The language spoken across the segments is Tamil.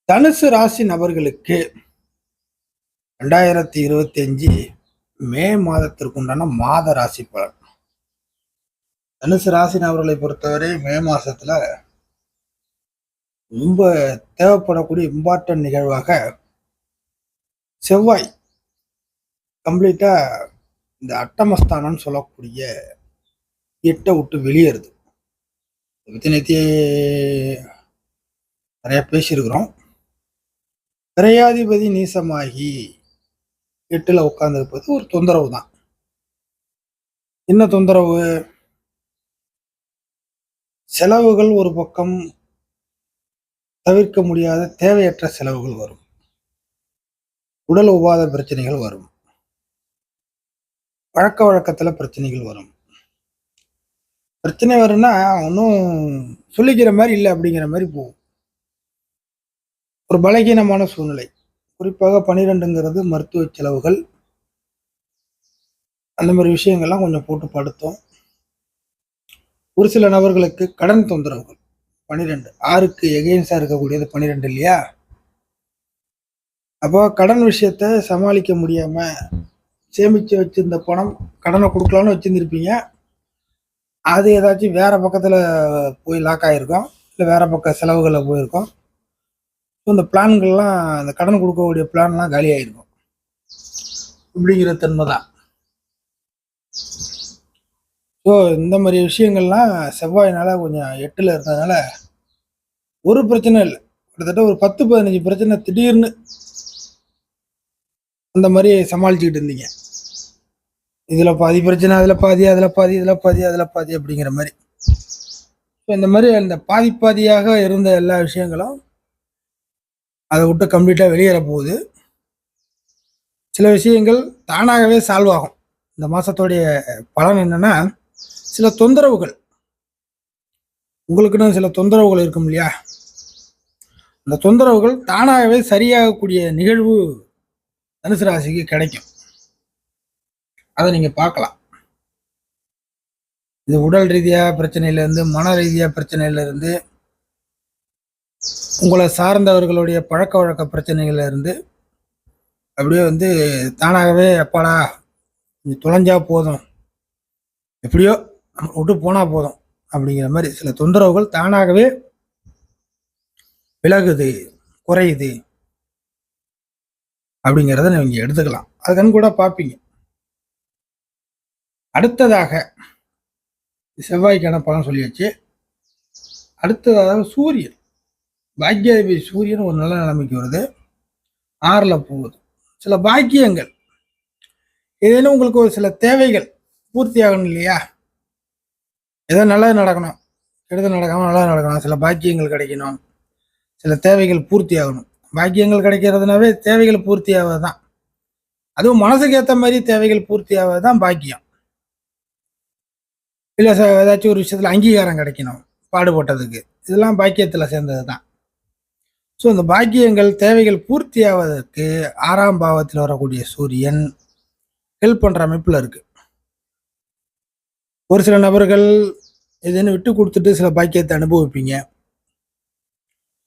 தனுசு ராசி நபர்களுக்கு 2025 மே மாதத்திற்கு உண்டான மாத ராசி பலன். தனுசு ராசி நபர்களை பொறுத்தவரை மே மாசத்துல ரொம்ப தேவைப்படக்கூடிய இம்பார்ட்டன்ட் நிகழ்வாக செவ்வாய் கம்ப்ளீட்டா இந்த அட்டமஸ்தானம்னு சொல்லக்கூடிய 8 விட்டு வெளியேறுது. நேற்று நிறைய பேசியிருக்கிறோம். விரையாதிபதி நீசமாகி 8ல உட்கார்ந்திருப்பது ஒரு தொந்தரவு தான். என்ன தொந்தரவு? செலவுகள் ஒரு பக்கம், தவிர்க்க முடியாத தேவையற்ற செலவுகள் வரும், உடல் உபாத பிரச்சனைகள் வரும், பழக்க வழக்கத்துல பிரச்சனைகள் வரும். பிரச்சனை வரும்னா ஒன்றும் சொல்லிக்கிற மாதிரி இல்லை அப்படிங்கிற மாதிரி போகும். ஒரு பலகீனமான சூழ்நிலை, குறிப்பாக 12ங்கிறது மருத்துவ செலவுகள், அந்த மாதிரி விஷயங்கள்லாம் கொஞ்சம் போட்டு படுத்தும். ஒரு சில நபர்களுக்கு கடன் தொந்தரவுகள். 12 6க்கு எகெயின்ஸ்டா இருக்கக்கூடியது 12 இல்லையா? அப்போ கடன் விஷயத்த சமாளிக்க முடியாம சேமிச்சு வச்சிருந்த பணம் கடனை கொடுக்கலான்னு வச்சிருந்திருப்பீங்க. அது ஏதாச்சும் வேற பக்கத்துல போய் லாக் ஆகிருக்கும், இல்லை வேற பக்கம் செலவுகளில் போயிருக்கும். இந்த பிளான்கள்லாம், இந்த கடன் கொடுக்கக்கூடிய பிளான்லாம் காலி ஆகிருக்கும். இப்படிங்கிற தன்மை தான். ஸோ இந்த மாதிரி விஷயங்கள்லாம் செவ்வாயினால கொஞ்சம் 8ல் இருந்ததுனால ஒரு பிரச்சனை இல்லை. கிட்டத்தட்ட ஒரு 10-15 பிரச்சனை திடீர்னு அந்த மாதிரி சமாளிச்சுக்கிட்டு இருந்தீங்க. இதுல பாதி பிரச்சனை, அதுல பாதி, அதுல பாதி, இதுல பாதி, அதுல பாதி அப்படிங்கிற மாதிரி. இந்த மாதிரி அந்த பாதி பாதியாக இருந்த எல்லா விஷயங்களும் அதை விட்டு கம்ப்ளீட்டா வெளியேற போகுது. சில விஷயங்கள் தானாகவே சால்வ் ஆகும். இந்த மாசத்தோடைய பலன் என்னன்னா, சில தொந்தரவுகள், உங்களுக்குன்னு சில தொந்தரவுகள் இருக்கும் இல்லையா? அந்த தொந்தரவுகள் தானாகவே சரியாகக்கூடிய நிகழ்வு தனுசு ராசிக்கு கிடைக்கும். அதை நீங்க பார்க்கலாம். இது உடல் ரீதியா பிரச்சனையில இருந்து, மன ரீதியா பிரச்சனையில இருந்து, உங்களை சார்ந்தவர்களுடைய பழக்க வழக்க பிரச்சனைகள்ல இருந்து அப்படியே தானாகவே அப்பாடா கொஞ்சம் தொலைஞ்சா போதும், எப்படியோ நம்ம விட்டு போனா போதும் அப்படிங்கிற மாதிரி சில தொந்தரவுகள் தானாகவே விலகுது, குறையுது அப்படிங்கிறத நீங்க எடுத்துக்கலாம். அதுன்னு கூட பார்ப்பீங்க. அடுத்ததாக செவ்வாய்க்கான பலன் சொல்லியாச்சு. அடுத்ததாக சூரியன், பாக்கியாதிபதி சூரியன் ஒரு நல்ல நிலைமைக்கு வருது, 6ல் போகுது. சில பாக்கியங்கள், ஏதேனும் உங்களுக்கு ஒரு சில தேவைகள் பூர்த்தி ஆகணும் இல்லையா? ஏதோ நல்லது நடக்கணும், கெடுதல் நடக்காம நல்லது நடக்கணும், சில பாக்கியங்கள் கிடைக்கணும், சில தேவைகள் பூர்த்தி ஆகணும். பாக்கியங்கள் கிடைக்கிறதுனாவே தேவைகள் பூர்த்தி ஆவது தான். அதுவும் மனசுக்கு ஏற்ற மாதிரி தேவைகள் பூர்த்தி ஆவது தான் பாக்கியம். இல்லை ஏதாச்சும் ஒரு விஷயத்துல அங்கீகாரம் கிடைக்கணும் பாடுபட்டதுக்கு, இதெல்லாம் பாக்கியத்தில் சேர்ந்தது தான். ஸோ இந்த பாக்கியங்கள் தேவைகள் பூர்த்தி ஆவதற்கு 6ஆம் பாவத்தில் வரக்கூடிய சூரியன் ஹெல்ப் பண்ற அமைப்புல இருக்கு. ஒரு சில நபர்கள் எதுன்னு விட்டு கொடுத்துட்டு சில பாக்கியத்தை அனுபவிப்பீங்க.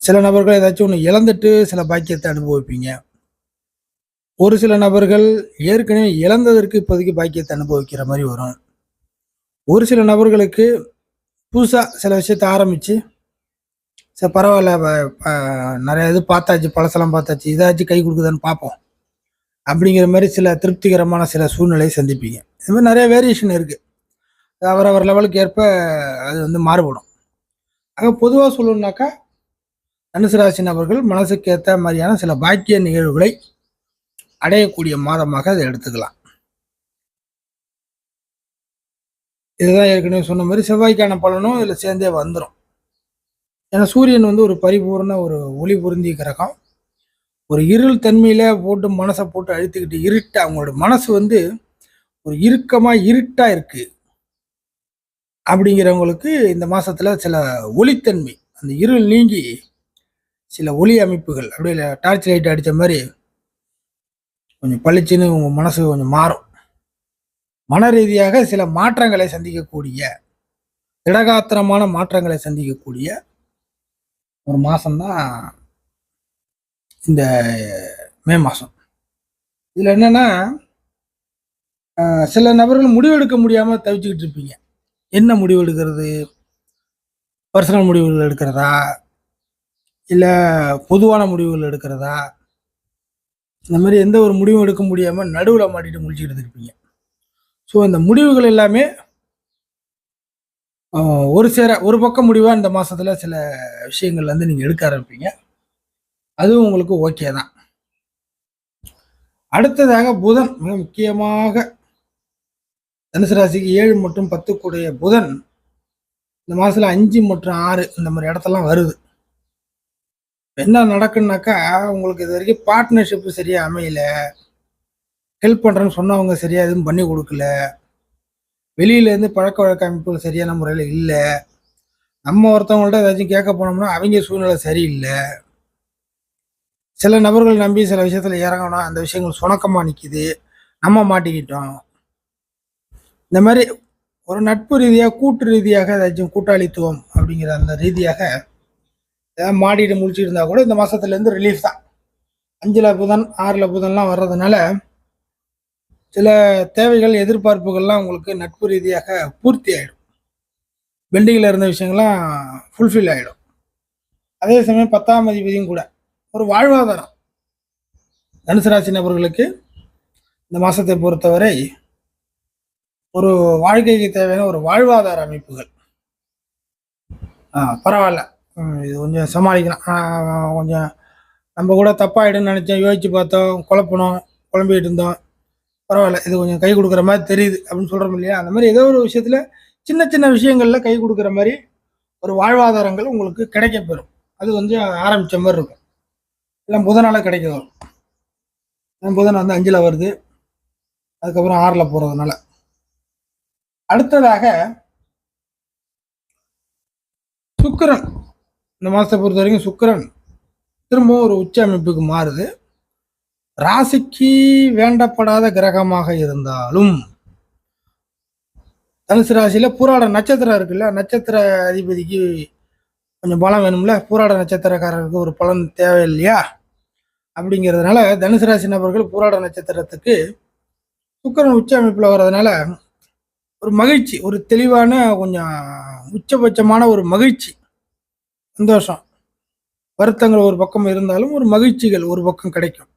சில நபர்கள் ஏதாச்சும் ஒன்று இழந்துட்டு சில பாக்கியத்தை அனுபவிப்பீங்க. ஒரு சில நபர்கள் ஏற்கனவே இழந்ததற்கு இப்போதைக்கு பாக்கியத்தை அனுபவிக்கிற மாதிரி வரும். ஒரு சில நபர்களுக்கு புதுசா சில விஷயத்த ஆரம்பிச்சு, சரி பரவாயில்ல, நிறைய இது பார்த்தாச்சு, பழசெல்லாம் பார்த்தாச்சு, இதாச்சும் கை கொடுக்குதான்னு பார்ப்போம் அப்படிங்கிற மாதிரி சில திருப்திகரமான சில சூழ்நிலையை சந்திப்பீங்க. இது மாதிரி நிறைய வேரியேஷன் இருக்கு. அவரவர் லெவலுக்கு ஏற்ப அது மாறுபடும். ஆக பொதுவாக சொல்லணும்னாக்கா, தனுசு ராசி நபர்கள் மனசுக்கு ஏற்ற மாதிரியான சில பாக்கிய நிகழ்வுகளை அடையக்கூடிய மாதமாக அதை எடுத்துக்கலாம். இதுதான் ஏற்கனவே சொன்ன மாதிரி செவ்வாய்க்கான பலனும் இதில் சேர்ந்தே வந்துடும். ஏன்னா சூரியன் ஒரு பரிபூர்ண ஒரு ஒளி பொருந்திய கிரகம். ஒரு இருள் தன்மையில போட்டு மனசை போட்டு அழுத்திக்கிட்டு இருட்டா, அவங்களோட மனசு ஒரு இறுக்கமா இருட்டா இருக்கு அப்படிங்கிறவங்களுக்கு இந்த மாசத்துல சில ஒளித்தன்மை, அந்த இருள் நீங்கி சில ஒளி அமைப்புகள் அப்படியே டார்ச் லைட் அடிச்ச மாதிரி கொஞ்சம் பளிச்சுன்னு உங்க மனசு கொஞ்சம் மாறும். மன ரீதியாக சில மாற்றங்களை சந்திக்கக்கூடிய, திடகாத்திரமான மாற்றங்களை சந்திக்கக்கூடிய ஒரு மாசம்தான் இந்த மே மாதம். இதில் என்னென்னா, சில நபர்கள் முடிவெடுக்க முடியாமல் தவிச்சுக்கிட்டு இருப்பீங்க. என்ன முடிவு எடுக்கிறது? பர்சனல் முடிவுகள் எடுக்கிறதா, இல்லை பொதுவான முடிவுகள் எடுக்கிறதா, இந்த மாதிரி எந்த ஒரு முடிவும் எடுக்க முடியாமல் நடுவில் மாட்டிட்டு முடிச்சுக்கிட்டு இருப்பீங்க. ஸோ இந்த முடிவுகள் எல்லாமே ஒரு பக்கம் முடிவாக இந்த மாதத்தில் சில விஷயங்கள் வந்து நீங்கள் எடுக்க ஆரம்பிப்பீங்க. அதுவும் உங்களுக்கு ஓகே தான். அடுத்ததாக புதன், மிக முக்கியமாக தனுசு ராசிக்கு 7 மற்றும் 10 கூடிய புதன் இந்த மாதத்தில் 5 மற்றும் 6 இந்த மாதிரி இடத்தெல்லாம் வருது. என்ன நடக்குன்னாக்கா, உங்களுக்கு இது வரைக்கும் பார்ட்னர்ஷிப்பு சரியாக அமையல, ஹெல்ப் பண்ணுறேன்னு சொன்னவங்க சரியாக எதுவும் பண்ணி கொடுக்கல, வெளியிலேருந்து பழக்க வழக்க அமைப்புகள் சரியான முறையில் இல்லை, நம்ம ஒருத்தவங்கள்ட்ட ஏதாச்சும் கேட்க போனோம்னா அவங்க சூழ்நிலை சரியில்லை, சில நபர்கள் நம்பி சில விஷயத்தில் இறங்கணும், அந்த விஷயங்கள் சுணக்கமாக நிற்கிது, நம்ம மாட்டிக்கிட்டோம். இந்த மாதிரி ஒரு நட்பு ரீதியாக, கூட்டு ரீதியாக ஏதாச்சும் கூட்டாளித்துவம் அப்படிங்கிற அந்த ரீதியாக ஏதாவது மாடிட்டு முடிச்சுட்டு இருந்தால் கூட இந்த மாதத்துலேருந்து ரிலீஃப் தான். 5ல் புதன் 6ல் புதன்லாம் வர்றதுனால சில தேவைகள், எதிர்பார்ப்புகள்லாம் உங்களுக்கு நட்பு ரீதியாக பூர்த்தி ஆகிடும். பெண்டிங்கில் இருந்த விஷயங்கள்லாம் ஃபுல்ஃபில் ஆகிடும். அதே சமயம் 10ஆம் அதிபதியும் கூட ஒரு வாழ்வாதாரம். தனுசு ராசி நபர்களுக்கு இந்த மாதத்தை பொறுத்தவரை ஒரு வாழ்க்கைக்கு தேவையான ஒரு வாழ்வாதார அமைப்புகள். பரவாயில்ல, இது கொஞ்சம் சமாளிக்கலாம். கொஞ்சம் நம்ம கூட தப்பாகிடும்னு நினச்சோம், யோசித்து பார்த்தோம், குழம்பிக்கிட்டு இருந்தோம், பரவாயில்ல இது கொஞ்சம் கை கொடுக்குற மாதிரி தெரியுது அப்படின்னு சொல்கிறோம் இல்லையா? அந்த மாதிரி ஏதோ ஒரு விஷயத்தில் சின்ன சின்ன விஷயங்களில் கை கொடுக்குற மாதிரி ஒரு வாழ்வாதாரங்கள் உங்களுக்கு கிடைக்கப்பெறும். அது வந்து ஆரம்பித்த மாதிரி இருக்கும். எல்லாம் புதனால் கிடைக்க வரும். புதன் வந்து 5ல் வருது, அதுக்கப்புறம் 6ல் போகிறதுனால. அடுத்ததாக சுக்கிரன், இந்த மாதத்தை பொறுத்த வரைக்கும் சுக்கிரன் திரும்பவும் ஒரு உச்ச அமைப்புக்கு மாறுது. ராசிக்கு வேண்டப்படாத கிரகமாக இருந்தாலும் தனுசு ராசியில பூராட நட்சத்திரம் இருக்குல்ல, நட்சத்திர அதிபதிக்கு கொஞ்சம் பலம் வேணும்ல, பூராட நட்சத்திரக்காரருக்கு ஒரு பலன் தேவை இல்லையா? அப்படிங்கிறதுனால தனுசு ராசி நபர்கள் பூராட நட்சத்திரத்துக்கு சுக்கிரன் உச்ச அமைப்பில் வர்றதுனால ஒரு மகிழ்ச்சி, ஒரு தெளிவான, கொஞ்சம் உச்சபட்சமான ஒரு மகிழ்ச்சி, சந்தோஷம், வருத்தங்கள் ஒரு பக்கம் இருந்தாலும் ஒரு மகிழ்ச்சிகள் ஒரு பக்கம் கிடைக்கும்.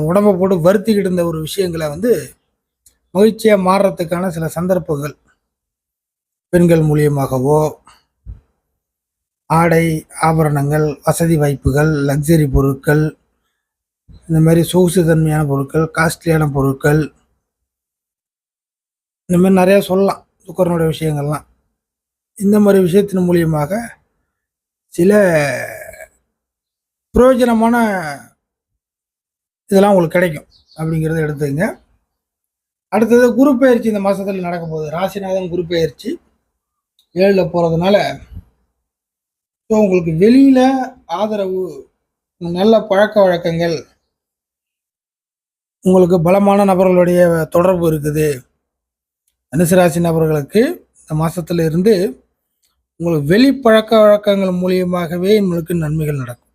உடம்பை போட்டு வருத்திக்கிட்டு இருந்த ஒரு விஷயங்களை வந்து மகிழ்ச்சியாக மாறுறதுக்கான சில சந்தர்ப்பங்கள் பெண்கள் மூலியமாகவோ, ஆடை ஆபரணங்கள், வசதி வாய்ப்புகள், லக்ஸரி பொருட்கள், இந்த மாதிரி சொகுசு தன்மையான பொருட்கள், காஸ்ட்லியான பொருட்கள், இந்த மாதிரி நிறையா சொல்லலாம். சுக்கரனுடைய விஷயங்கள்லாம் இந்த மாதிரி விஷயத்தின் மூலியமாக சில பிரயோஜனமான இதெல்லாம் உங்களுக்கு கிடைக்கும் அப்படிங்கிறத எடுத்துக்கங்க. அடுத்தது குரு பெயர்ச்சி இந்த மாதத்தில் நடக்க போகுது. ராசிநாதன் குரு பெயர்ச்சி 7ல் போகிறதுனால ஸோ உங்களுக்கு வெளியில் ஆதரவு, நல்ல பழக்க வழக்கங்கள், உங்களுக்கு பலமான நபர்களுடைய தொடர்பு இருக்குது. தனுசு ராசி நபர்களுக்கு இந்த மாதத்துல இருந்து உங்களுக்கு வெளி பழக்க வழக்கங்கள் மூலியமாகவே உங்களுக்கு நன்மைகள் நடக்கும்.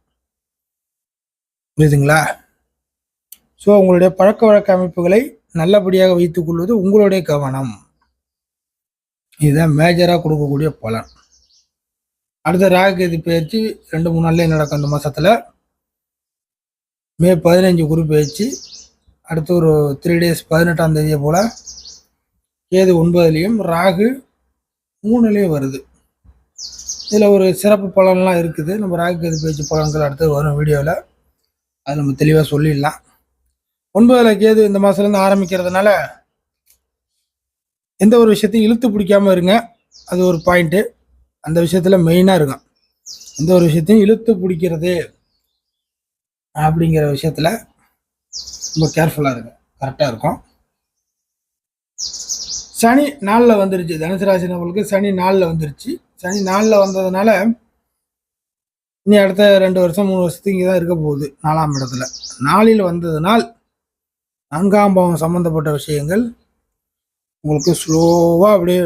புரியுதுங்களா? ஸோ உங்களுடைய பழக்க வழக்க அமைப்புகளை நல்லபடியாக வைத்துக் கொள்வது உங்களுடைய கவனம். இதுதான் மேஜராக கொடுக்கக்கூடிய பலன். அடுத்த ராகுகேது பயிற்சி 2-3 நாள்லேயே நடக்கும். இந்த மாதத்தில் மே 15 குரு பயிற்சி, அடுத்து ஒரு 3 days 18ஆம் தேதியை போல் கேது 9லையும் ராகு 3லையும் வருது. இதில் ஒரு சிறப்பு பலன்லாம் இருக்குது. நம்ம ராகுகேது பயிற்சி பலன்கள் அடுத்து வரும் வீடியோவில் அது நம்ம தெளிவாக சொல்லிடலாம். 9ல் கேது இந்த மாதத்துலேருந்து ஆரம்பிக்கிறதுனால எந்த ஒரு விஷயத்தையும் இழுத்து பிடிக்காமல் இருங்க. அது ஒரு பாயிண்ட்டு. அந்த விஷயத்தில் மெயினாக இருக்கும். எந்த ஒரு விஷயத்தையும் இழுத்து பிடிக்கிறது அப்படிங்கிற விஷயத்தில் ரொம்ப கேர்ஃபுல்லாக இருங்க, கரெக்டாக இருக்கும். சனி 4ல் வந்துருச்சு. தனுசு ராசி நபர்களுக்கு சனி 4ல் வந்துருச்சு. சனி 4ல் வந்ததுனால இனி அடுத்த 2 வருஷம் 3 வருஷத்துக்கு இங்கே தான் இருக்க போகுது 4ஆம் இடத்துல. 4ல் வந்ததுனால் 4ஆம் பாவம் சம்மந்தப்பட்ட விஷயங்கள் உங்களுக்கு ஸ்லோவாக அப்படியே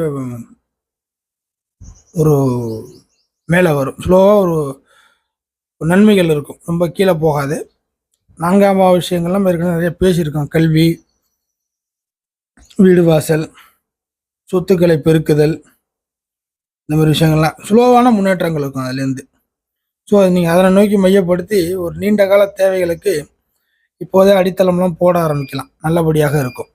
ஒரு மேலே வரும். ஸ்லோவாக ஒரு நன்மைகள் இருக்கும், ரொம்ப கீழே போகாது. 4ஆம் பாவ விஷயங்கள்லாம் ஏற்கனவே நிறைய பேசியிருக்கோம். கல்வி, வீடு வாசல், சொத்துக்களை பெருக்குதல், இந்த மாதிரி விஷயங்கள்லாம் ஸ்லோவான முன்னேற்றங்கள் இருக்கும் அதுலேருந்து. ஸோ அது நீங்கள் அதனை நோக்கி மையப்படுத்தி ஒரு நீண்ட கால தேவைகளுக்கு இப்போதே அடித்தளம்லாம் போட ஆரம்பிக்கலாம், நல்லபடியாக இருக்கும்.